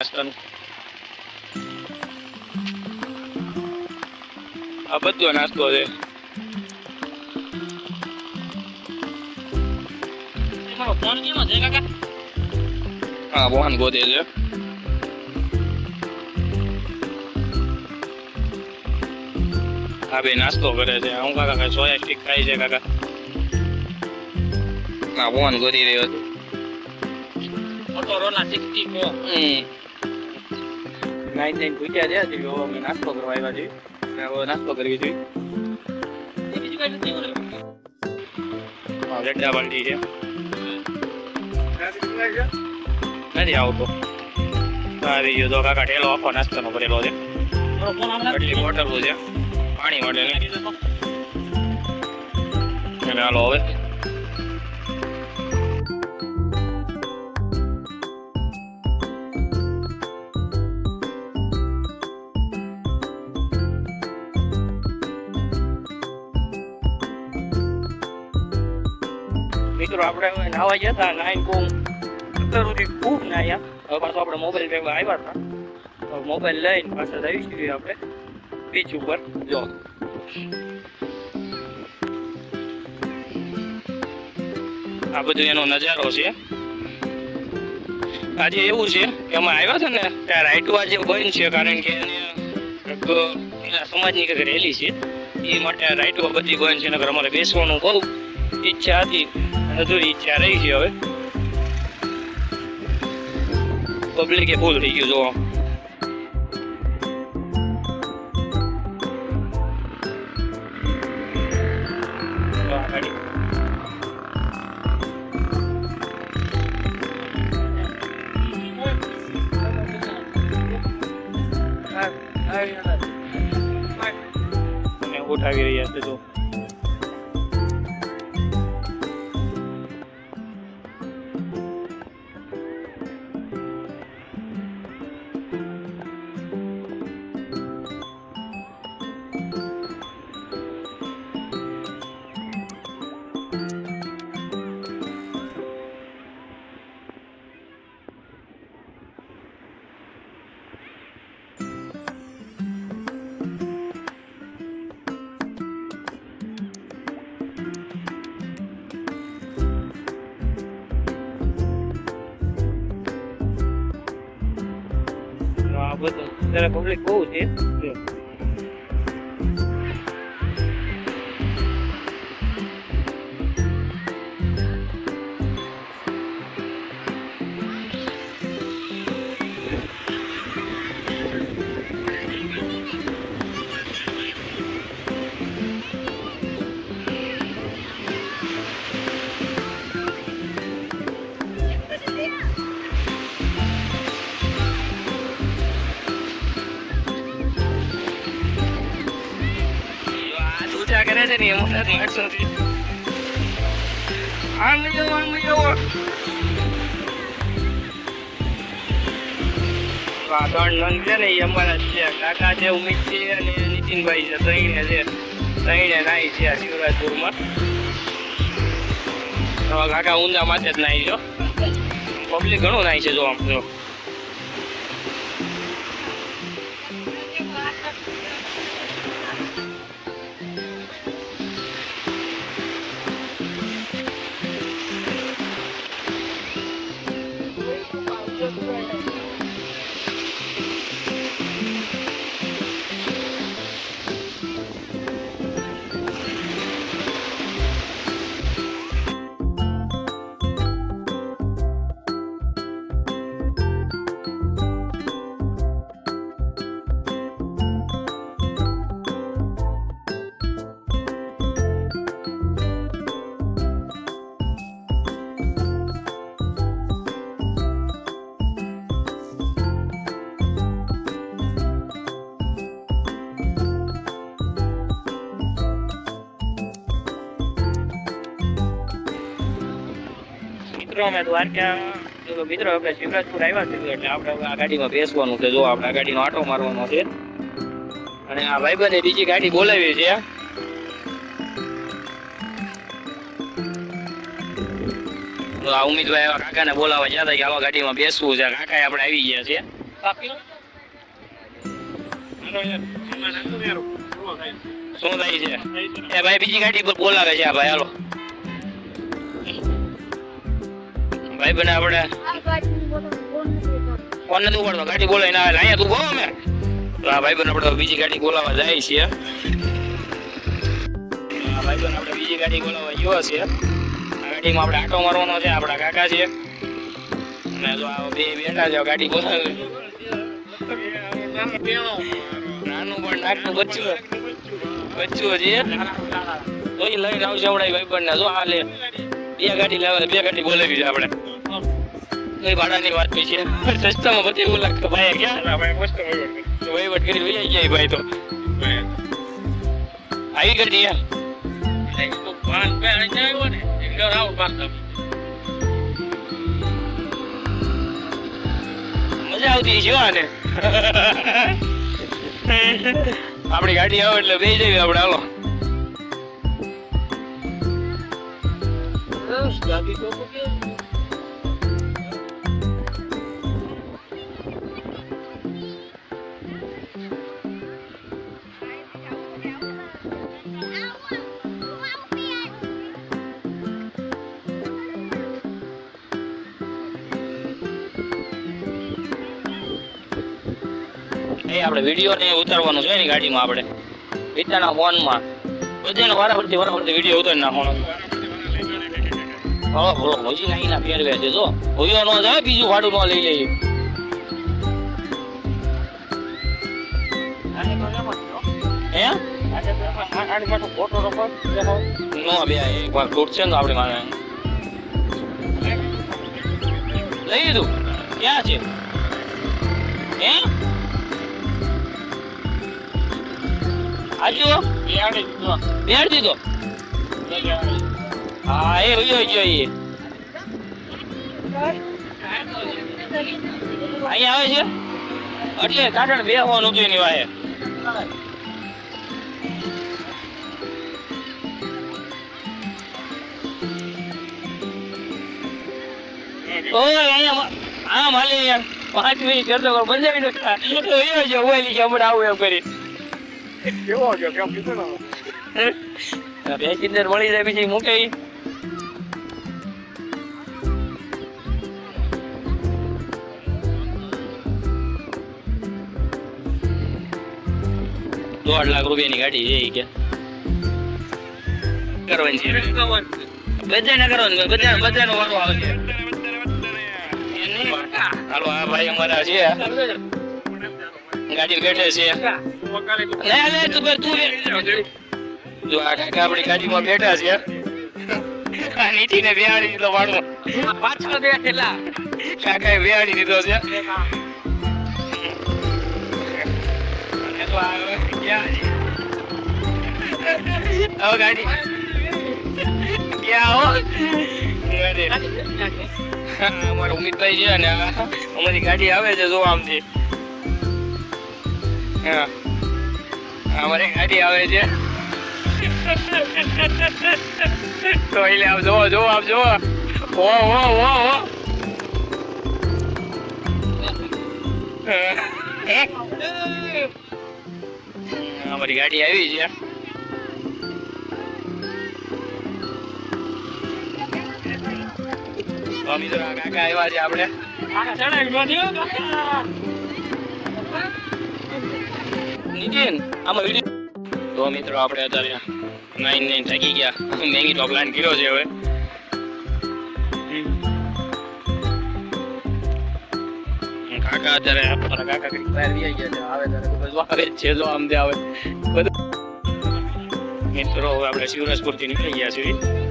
નાસ્તાનું આ બધો નાસ્તો છે. હા મોહન ગોદે છે. હા ભાઈ નાસ્તો કરે છે. હું કાકા સોયા સ્ટીક ખાય છે કાકા. હા મોહન ગોદી રહ્યો હતો. મોટોરોલા 64 નાઈન ભૂખ્યા છે. અમે નાસ્તો કરવા આવ્યા છીએ. હવે નાસ્તો કરવી જોઈએ. જડ્ડા બાલટી છે. નથી આવતો. આવી ગયો તો કાકા ઠેલો આખો નાસ્તાનો ભરેલો છે. એટલી બોટલો છે પાણી માટે. હાલો હવે મિત્રો આપણે નાવા ગયા હતા. નાઈન બહુ ખૂબ નાયા. હવે પાછો આપણે મોબાઈલ ભેગા આવ્યા હતા. મોબાઈલ લઈને પાછળ આવીશું આપણે બીચ ઉપર. જો આ બધું એનો નજારો છે. આજે એવું છે કે અમે આવ્યા છે ને ત્યાં રાઈટવા જે બંધ છે, કારણ કે એના સમાજની કંઈક રેલી છે એ માટે રાઈટવા બધી બંધ છે. નકર અમારે બેસવાનું બહુ ઈચ્છા હતી, અધૂરી ઈચ્છા રહી છે. હવે પબ્લિકે ફૂલ થઈ ગયું જોવા. ઉઠાવી રહ્યા છે જો. બધું ત્યારે પબ્લિક બહુ છે. કરે છે ને એમ માણસો ત્રણ છે ને એ અમારા છે. કાકા છે, ઉમિત છે અને નીતિનભાઈ છે. ત્રણે નાઈ છે આ શિવરાજપુરમાં. કાકા ઊંધા માથે જ નાઈ છો. પબ્લિક ઘણું નાઈ છે જો આમ જો. અમે દ્વારકા મિત્રો આપણે શિવરાજપુર આવ્યા છે એટલે આપણે આ ગાડીમાં બેસવાનું છે. જો આપણે આ ગાડીનો આંટો મારવાનો છે અને આ ભાઈબંધે બીજી ગાડી બોલાવી છે. તો આ ઉમિતભાઈ કાકાને બોલાવવા ગયા હતા કે આવા ગાડીમાં બેસવું છે. કાકા આપણે આવી ગયા છે. શું થાય છે એ ભાઈ બીજી ગાડી પર બોલાવે છે આ ભાઈ હાલો ભાઈ બને આપણે ફોન નથી ઉપાડતો ગાડી બોલાવી ના આવે અહીંયા તું બોલો અમે તો આ ભાઈ બને આપણે બીજી ગાડી બોલાવવા જાય છે આ ભાઈ બને આપણે બીજી ગાડી બોલાવવા ગયો છે આ ગાડીમાં આપણે આટો મારવાનો છે આપણા કાકા છે અને જો આ બે બેઠા છે ગાડી બોલાવે નાનું પણ નાકનું બચ્ચું છે તો એ લઈને આવશે હમણાં ભાઈ બંને જો આ લે બે ગાડી લાવે બે ગાડી બોલાવી છે આપણે કઈ ભાડાની વાત છે સસ્તામાં બધી એવું લાગતું ભાઈ ક્યાં વહીવટ કરી લઈ જાય ભાઈ તો આવી ગાડી યાર મજા આવતી છે આને આપણી ગાડી આવે એટલે બે જઈએ આપણે હાલો આપણે વિડીયો ને ઉતારવાનું છે ને ગાડીમાં આપણે બીજાના ફોનમાં બધાને વારાફરતી વિડીયો ઉતારી નાખવાનો હળો ભલો હજી નાઈ ના ફેરવે છે જો હોયો ન જાય બીજું ભાડું ન લઈ લઈએ આપણે મારે લઈ લીધું ક્યાં છે હે આજો બેડ દીધો હા એ હોય જોઈએ અહીંયા આવે છે એટલે કાઢણ બેહવાનું હતું એની વાહે ઓય અહીંયા હા માલે યાર 5 મિનિટ કરતો બંધાવી નો હોય છે ઓયલી કે હમણાં આવું એમ કરી કેવો છે કેમ કીધું ને બે કિન્દર મળી જાય પછી મૂકે ₹1.5 લાખ રૂપિયાની ગાડી છે કે કરવાની છે બધાને કરવાની બધાનો વારો આવે છે હાલો આ ભાઈ અમારા છે ગાડી બેઠે છે લે તું જો આ કાકા આપણી ગાડીમાં બેઠા છે આ નીતિને બેહાડી દીધો વાળો પાછળ બેઠેલા કાકાએ બેહાડી દીધો છે ગાડી ક્યાં હો અમારા ઉમિતભાઈ છે ને અમારી ગાડી આવે છે જો આમથી અમારી ગાડી આવે છે તો એટલે આપ જો આપ જો ઓ અમારી ગાડી આવી છે મિત્રો કાકા આવ્યા છે આપણે નીતિન આમાં વિડીયો તો મિત્રો આપણે અત્યારે 9 થાકી ગયા મેગી નો પ્લાન કર્યો છે હવે કાકા અત્યારે આપણા કાકા કઈ બહાર આવી ગયા છે આવે ત્યારે બધું આવે છે જો આમ આવે બધું મિત્રો હવે આપણે શિવરાજપુર થી નીકળી ગયા છીએ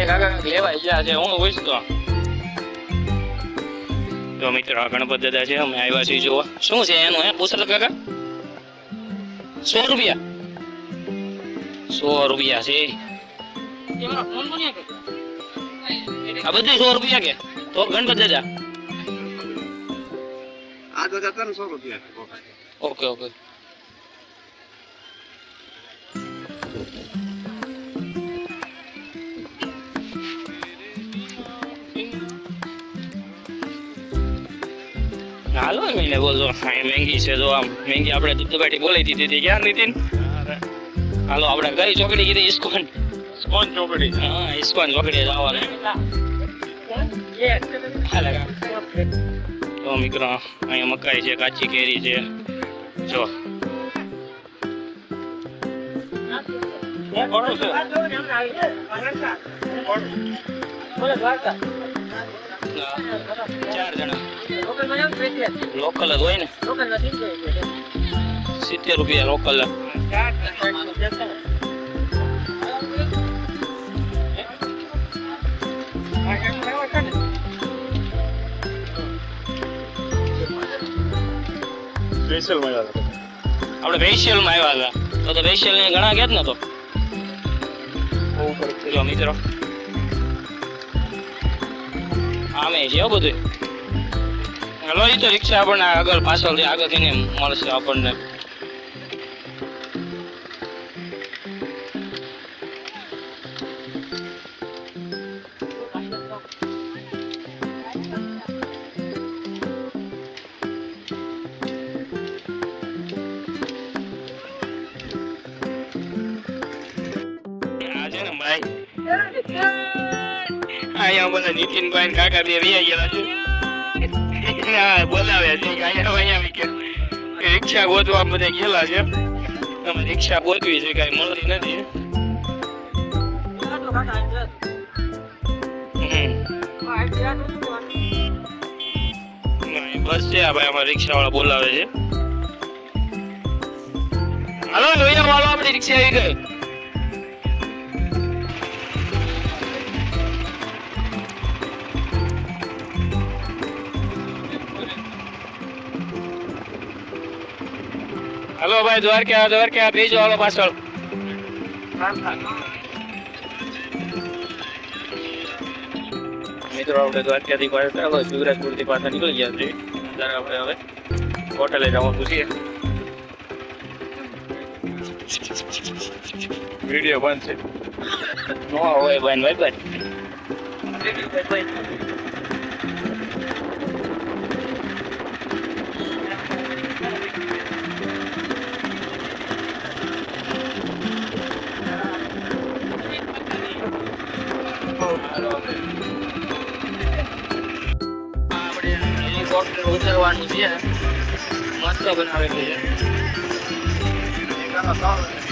કાકા લેવા ગયા છે હું પૂછતો તો મિત્રો ગણપત દાદા છે અમે આવ્યા છીએ જોવા શું છે એનું હે પૂછતો કાકા 100 રૂપિયા છે આ બધું 100 રૂપિયા કે તો ગણપત દાદા આ તો 300 રૂપિયા ઓકે ઓકે. હાલો મેં બોલો મેંગી છે જો આમ મેંગી આપણે દુધબાટી બોલાવી દીધી હતી ક્યાં નીતિન હાલો આપણે કઈ ચોકડી કીધી ઇસ્કોન ચોકડી હા ઇસ્કોન ચોકડી જવાનું તો મિત્રો અહીંયા મકાઈ છે કાચી કેરી છે જો ચાર જણા લોકલ જ હોય ને 70 રૂપિયા લોકલ આપણે ફેશિયલ માં આવ્યા હતા તો ફેશિયલ ને ઘણા ગયા જ ને તો જો મિત્રો આમે છે બધું હલો એ તો રિક્ષા આપણને આગળ પાછળથી આગળથી ને મળશે આપણને અહીંયા બોલા નીતિનભાઈ ને કાકા બે વ્યા ગયેલા છે હા બોલાવે છે અહીંયા રિક્ષા ગોતવા બધા ગયેલા છે તમે રિક્ષા ગોતવી છે કઈ મળતી નથી બસ છે ભાઈ અમારે રિક્ષા વાળા બોલાવે છે હાલો લોહિયા વાળો આપણી રિક્ષા આવી ગઈ હલો ભાઈ દ્વારકા બેજો હાલો પાછળ મિત્રો આપણે દ્વારકાથી પાછળ શિવરાજપુરથી પાછા નીકળી ગયા છે ત્યારે આપણે હવે હોટલે જવાનું છીએ વિડીયો બંધ છે નો હોય બંધ ભાઈ ઉતરવાનું છે મસ્ત બનાવેલું છે